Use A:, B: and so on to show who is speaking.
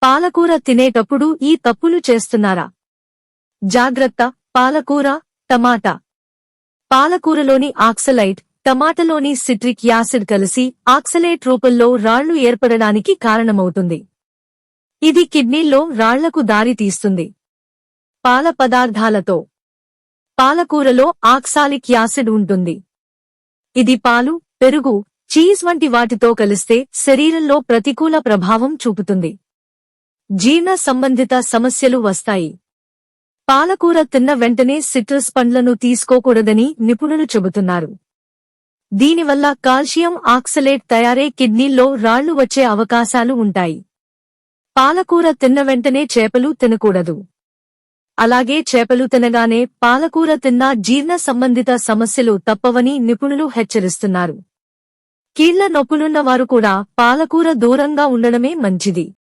A: పాలకూర తినేటప్పుడు ఈ తప్పులు చేస్తున్నారా? జాగ్రత్త. పాలకూర, టమాటా. పాలకూరలోని ఆక్సలైట్, టమాటాలోని సిట్రిక్ యాసిడ్ కలిసి ఆక్సలేట్ రూపంలో రాళ్లు ఏర్పడడానికి కారణమవుతుంది. ఇది కిడ్నీల్లో రాళ్లకు దారి తీస్తుంది. పాల పదార్థాలతో పాలకూరలో ఆక్సాలిక్ యాసిడ్ ఉంటుంది. ఇది పాలు, పెరుగు, చీజ్ వంటి వాటితో కలిస్తే శరీరంలో ప్రతికూల ప్రభావం చూపుతుంది. జీర్ణ సంబంధిత సమస్యలు వస్తాయి. పాలకూర తిన్న వెంటనే సిట్రస్ పండ్లను తీసుకోకూడదని నిపుణులు చెబుతున్నారు. దీనివల్ల కాల్షియం ఆక్సలేట్ తయారై కిడ్నీల్లో రాళ్లు వచ్చే అవకాశాలు ఉంటాయి. పాలకూర తిన్న వెంటనే చేపలు తినకూడదు. అలాగే చేపలు తినగానే పాలకూర తిన్నా జీర్ణ సంబంధిత సమస్యలు తప్పవని నిపుణులు హెచ్చరిస్తున్నారు. కీళ్ల నొప్పులున్న వారు కూడా పాలకూర దూరంగా ఉండడమే మంచిది.